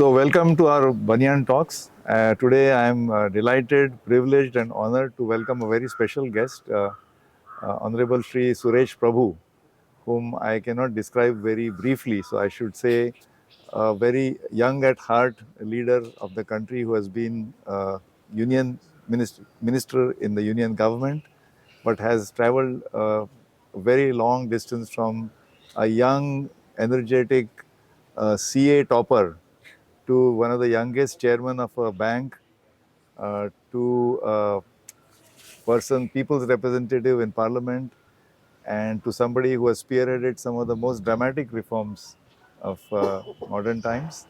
So, welcome to our Banyan Talks. Today, I am delighted, privileged, and honored to welcome a very special guest, Honorable Shri Suresh Prabhu, whom I cannot describe very briefly. So, I should say, a very young at heart leader of the country who has been union minister in the union government, but has traveled a very long distance from a young, energetic CA topper to one of the youngest chairman of a bank, to a person, people's representative in parliament, and to somebody who has spearheaded some of the most dramatic reforms of modern times,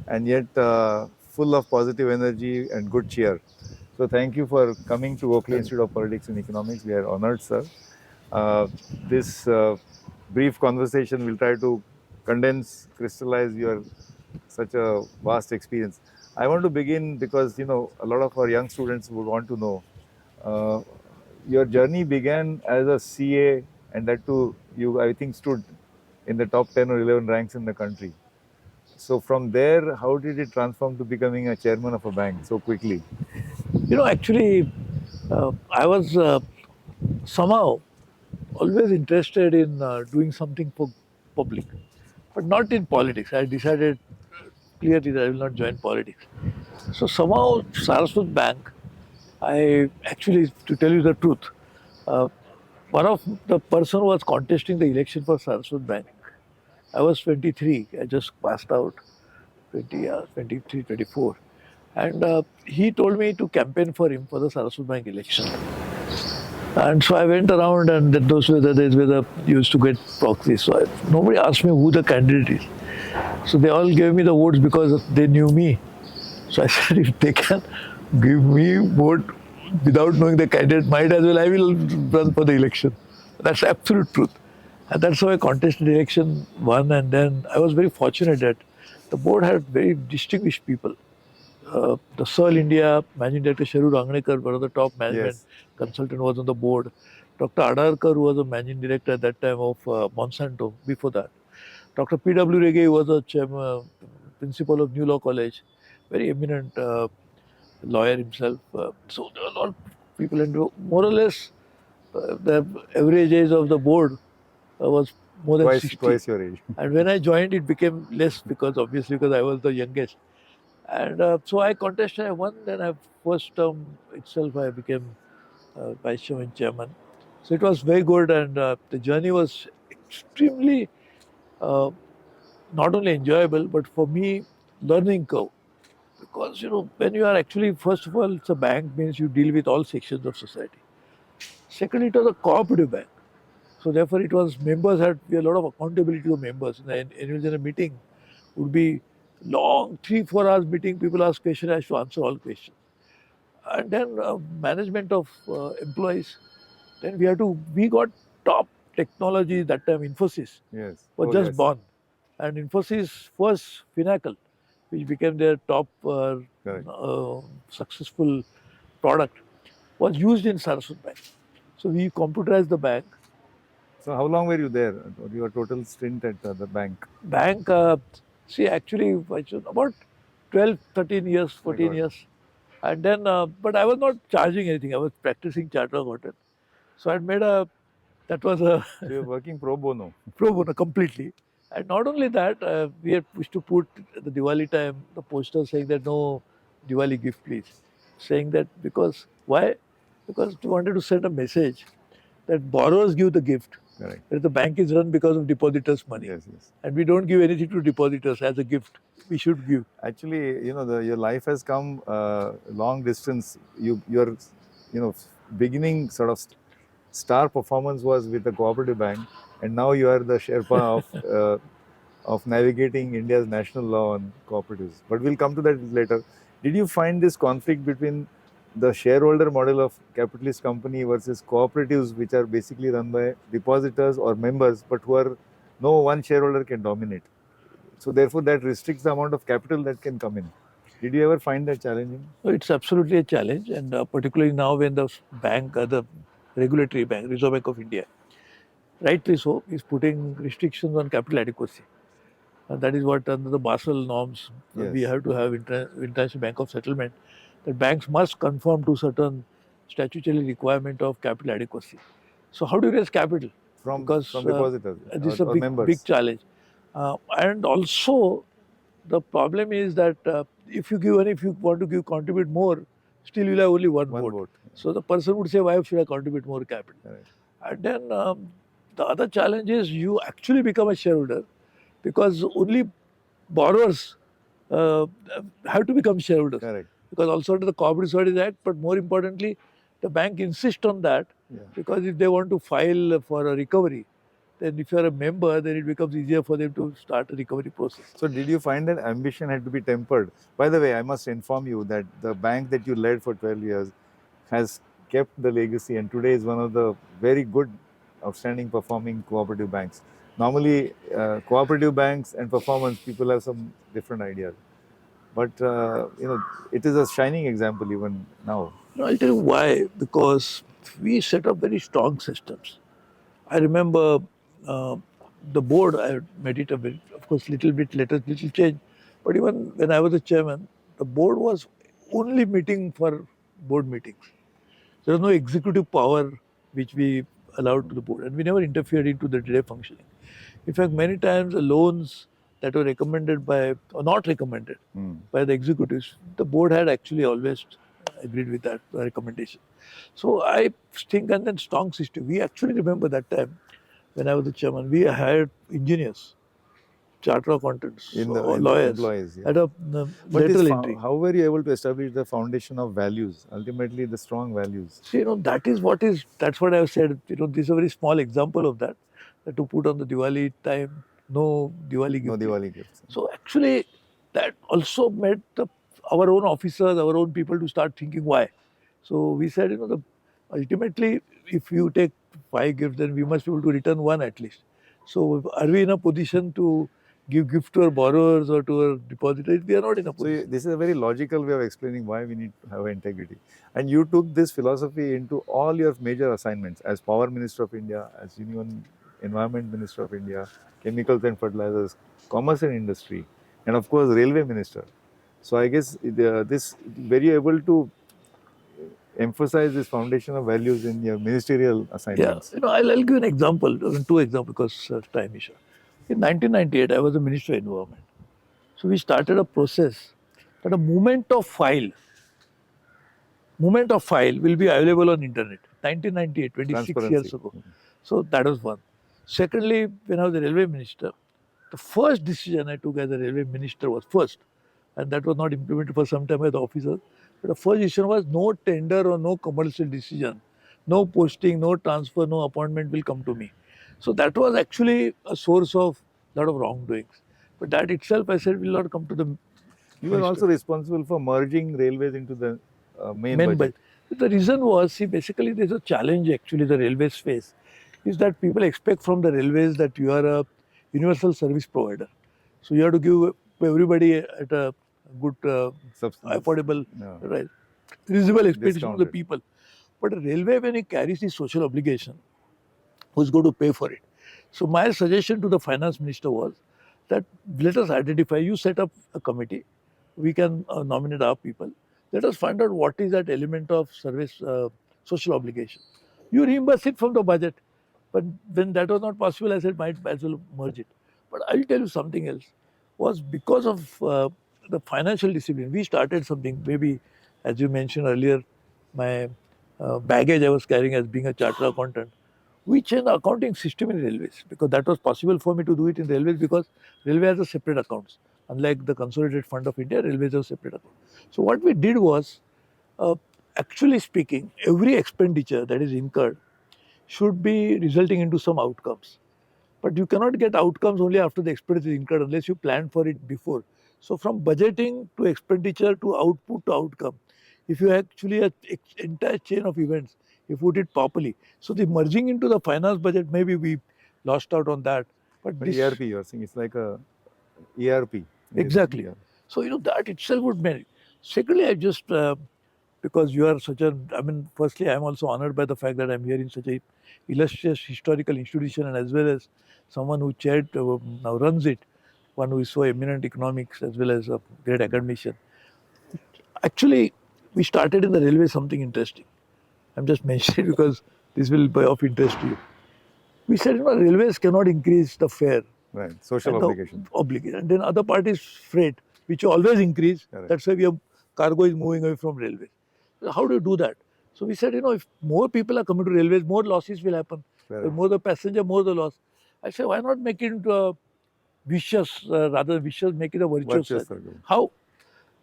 and yet full of positive energy and good cheer. So thank you for coming to Gokhale Institute of Politics and Economics. We are honored, sir. This brief conversation will try to condense, crystallize your such a vast experience. I want to begin because a lot of our young students would want to know. Uh, your journey began as a CA, and that too, you I think stood in the top 10 or 11 ranks in the country. So from there, how did it transform to becoming a chairman of a bank so quickly? Actually, I was somehow always interested in doing something for public, but not in politics. I decided clearly that I will not join politics. So somehow, Saraswat Bank, I actually, to tell you the truth, uh, one of the person who was contesting the election for Saraswat Bank, I was 23. I just passed out, 23, 24. And he told me to campaign for him for the Saraswat Bank election. And so I went around, and those were the days where the used to get proxies. So nobody asked me who the candidate is. So they all gave me the votes because they knew me. So I said, if they can give me vote without knowing the candidate, might as well I will run for the election. That's the absolute truth. And that's how I contested the election, won, and then I was very fortunate that the board had very distinguished people. The Searle India Managing Director Sharu Rangnekar, one of the top management Yes. consultant, was on the board. Dr. Adarkar, who was a managing director at that time of Monsanto, before that. Dr. P.W. Rege was a principal of New Law College, very eminent lawyer himself. So there were a lot of people, and more or less, the average age of the board was more than 60. Twice your age. And when I joined, it became less because obviously because I was the youngest. And so I contested, I won, then I first term itself I became vice chairman, chairman. So it was very good, and the journey was extremely uh, not only enjoyable, but for me, learning curve. Because, when you are actually, first of all, it's a bank, means you deal with all sections of society. Secondly, it was a cooperative bank. So therefore, it was members had a lot of accountability to members. In the annual general meeting would be long 3-4 hours meeting. People ask questions, I have to answer all questions. And then management of employees. Then we got top technology that time. Infosys Yes. was Oh, just yes. born, and Infosys first Finacle, which became their top Correct. successful product, was used in Saraswat Bank. So we computerized the bank. So how long were you there? Your total stint at the bank? Bank, see, actually, about 12, 13 years, Oh my 14 God. years. And then, but I was not charging anything. I was practicing charter accountant. So I made that was a So you're working pro bono. pro bono completely. And not only that, we had pushed to put at the Diwali time the poster saying that no Diwali gift, please. Saying that because, why? Because we wanted to send a message that borrowers give the gift, Correct. that the bank is run because of depositors' money. Yes, yes. And we don't give anything to depositors as a gift. We should give. Actually, your life has come long distance. Your beginning sort of star performance was with the cooperative bank, and now you are the Sherpa of navigating India's national law on cooperatives. But we'll come to that later. Did you find this conflict between the shareholder model of capitalist company versus cooperatives, which are basically run by depositors or members, but who are no one shareholder can dominate? So therefore, that restricts the amount of capital that can come in. Did you ever find that challenging? So it's absolutely a challenge, and particularly now when the bank, the regulatory bank, Reserve Bank of India, rightly so, is putting restrictions on capital adequacy. That is what under the Basel norms we Yes. have to have international bank of settlement. That banks must conform to certain statutory requirement of capital adequacy. So how do you raise capital? Because From depositors this is a or big members. challenge, and also the problem is that if you give and if you want to give contribute more, still you'll have only one One vote. vote. So the person would say, why should I contribute more capital? Correct. And then the other challenge is you actually become a shareholder because only borrowers uh, have to become shareholders. Correct. Because also under the Cooperative Societies Act, but more importantly, the bank insists on that Yeah. because if they want to file for a recovery, then if you are a member, then it becomes easier for them to start a recovery process. So did you find that ambition had to be tempered? By the way, I must inform you that the bank that you led for 12 years has kept the legacy and today is one of the very good, outstanding performing cooperative banks. Normally, cooperative banks and performance, people have some different ideas. But, it is a shining example even now. Now, I'll tell you why. Because we set up very strong systems. I remember uh, the board, I made it a bit, of course, little bit later, little change. But even when I was the chairman, the board was only meeting for board meetings. There was no executive power which we allowed to the board, and we never interfered into the day functioning. In fact, many times the loans that were recommended by, or not recommended by the executives, the board had actually always agreed with that recommendation. So I think, and then strong system. We actually remember that time when I was the chairman, we hired engineers, chartered accountants, or In the lawyers employees, yeah. at a But lateral entry. how were you able to establish the foundation of values? Ultimately, the strong values. So, that's what I've said. This is a very small example of that. That to put on the Diwali time, no Diwali No gift. Diwali gifts. So actually, that also made our own officers, our own people to start thinking why. So we said, ultimately, if you take 5 gifts, then we must be able to return one at least. So are we in a position to give gift to our borrowers or to our depositors? We are not in a So position. this is a very logical way of explaining why we need to have integrity. And you took this philosophy into all your major assignments as Power Minister of India, as Union Environment Minister of India, Chemicals and Fertilizers, Commerce and Industry, and of course Railway Minister. So I guess this were you able to emphasize this foundation of values in your ministerial Yeah, assignments? I'll give an example, two examples because time issue. In 1998, I was the Minister of Environment. So we started a process that a movement of file will be available on internet. 1998, 26 Transparency. years ago. So that was one. Secondly, when I was the railway minister, the first decision I took as a railway minister was first, and that was not implemented for some time by the officers. But the first decision was no tender or no commercial decision, no posting, no transfer, no appointment will come to me. So that was actually a source of a lot of wrongdoings. But that itself, I said, will not come to the You were minister. also responsible for merging railways into the main Men budget. budget. The reason was, see, basically there's a challenge actually the railways face is that people expect from the railways that you are a universal service provider. So you have to give everybody at a good, affordable, No, right, reasonable expectation to the discounted. people. But a railway, when it carries the social obligation, who's going to pay for it? So my suggestion to the finance minister was that let us identify, you set up a committee, we can nominate our people. Let us find out what is that element of service social obligation. You reimburse it from the budget. But when that was not possible, I said might as well merge it. But I'll tell you something else. Was because of the financial discipline, we started something. Maybe, as you mentioned earlier, my baggage I was carrying as being a chartered accountant. We changed the accounting system in railways because that was possible for me to do it in railways because railway has a separate accounts. Unlike the Consolidated Fund of India, railways have separate account. So what we did was, uh, actually speaking, every expenditure that is incurred should be resulting into some outcomes. But you cannot get outcomes only after the expenditure is incurred unless you plan for it before. So from budgeting to expenditure to output to outcome, if you actually an entire chain of events, you put it properly. So the merging into the finance budget, maybe we lost out on that. But But this ERP, you're saying it's like a ERP. exactly. Yeah. So that itself would merit. Secondly, I just because you are such a, I mean, firstly, I'm also honored by the fact that I'm here in such a illustrious historical institution and as well as someone who chaired now runs it. one who is so eminent economics as well as a great academician. Actually, we started in the railway something interesting. I'm just mentioning because this will be of interest to you. We said, railways cannot increase the fare Right. Social and the obligation. obligation. And then other parties freight, which always increase. Correct. That's why we have cargo is moving away from railways. So how do you do that? So we said, if more people are coming to railways, more losses will happen. Correct. The more the passenger, more the loss. I said, why not make it vicious, rather than vicious, make it a virtuous Virtuous cycle. circle. How?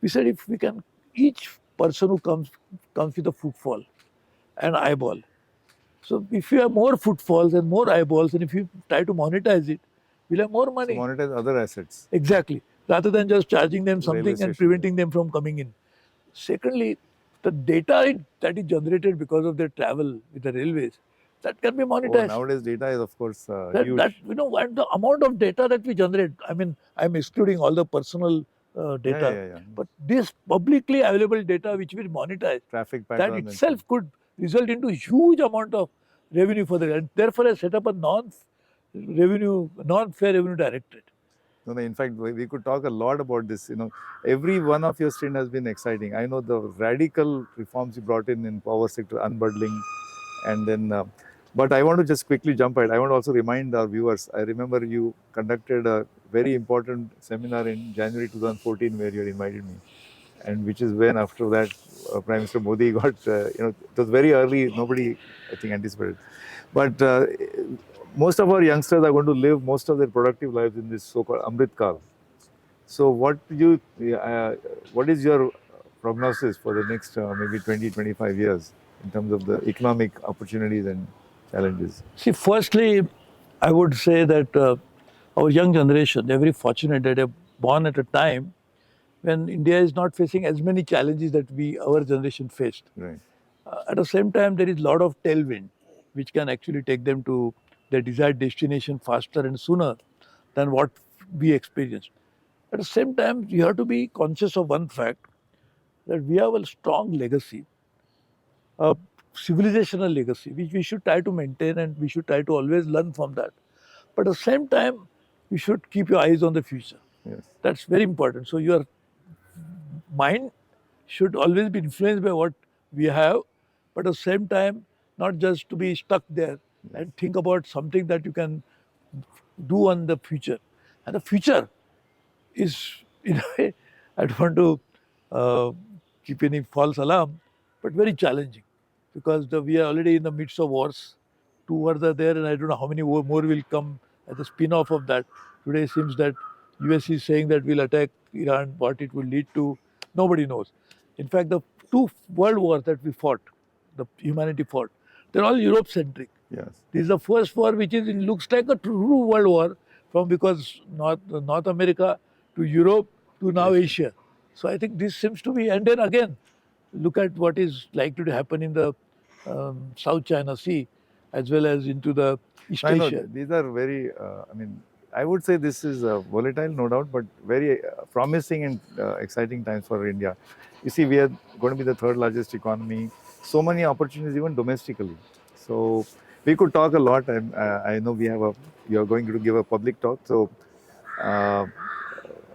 We said, if we can, each person who comes with a footfall and eyeball. So if you have more footfalls and more eyeballs, and if you try to monetize it, we'll have more So money. monetize other assets. Exactly. Rather than just charging them Railway something and station. preventing them from coming in. Secondly, the data that is generated because of their travel with the railways, that can be Oh, monetized. nowadays data is of course That, huge. that and the amount of data that we generate, I mean, I'm excluding all the personal data, Yeah. but this publicly available data which we monetize, Traffic that pattern and itself could result into huge amount of revenue for the, and therefore I set up a non-fair revenue directorate. No, in fact, we could talk a lot about this. Every one of your stint has been exciting. I know the radical reforms you brought in power sector, unbundling, and then. But I want to just quickly jump ahead. I want to also remind our viewers. I remember you conducted a very important seminar in January 2014 where you had invited me, and which is when after that Prime Minister Modi got. It was very early. Nobody, I think, anticipated. But most of our youngsters are going to live most of their productive lives in this so-called Amrit Kal. So what is your prognosis for the next maybe 20, 25 years in terms of the economic opportunities and challenges? See, firstly, I would say that our young generation, they're very fortunate that they're born at a time when India is not facing as many challenges that our generation faced. Right. At the same time, there is a lot of tailwind, which can actually take them to their desired destination faster and sooner than what we experienced. At the same time, you have to be conscious of one fact that we have a strong legacy, a civilizational legacy, which we should try to maintain and we should try to always learn from that. But at the same time, you should keep your eyes on the future. Yes. That's very important. So your mind should always be influenced by what we have, but at the same time, not just to be stuck there and think about something that you can do on the future. And the future is, in a way, I don't want to uh, keep any false alarm, but very challenging because we are already in the midst of wars. Two wars are there, and I don't know how many more will come as a spin off of that. Today seems that US is saying that we'll attack Iran. What it will lead to, nobody knows. In fact, the two world wars that we fought, the humanity fought, they're all Europe centric. Yes. This is the first war which looks like a true world war from because North America to Europe to now Asia. So I think this seems to be, and then again, look at what is likely to happen in the South China Sea as well as into the East I know Asia. these are very, I would say this is volatile, no doubt, but very promising and exciting times for India. You see, we are going to be the third largest economy. So many opportunities, even domestically. So we could talk a lot, and I know you are going to give a public talk. So uh,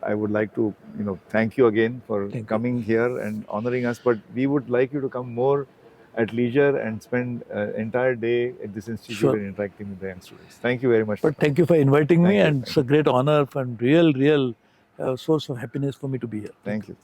I would like to, thank you again for Thank you. coming here and honoring us. But we would like you to come more at leisure and spend entire day at this institute Sure. and interacting with the young students. Thank you very much. But thank you for inviting me, Thank you, and it's a great honor and real source of happiness for me to be here. Thank you.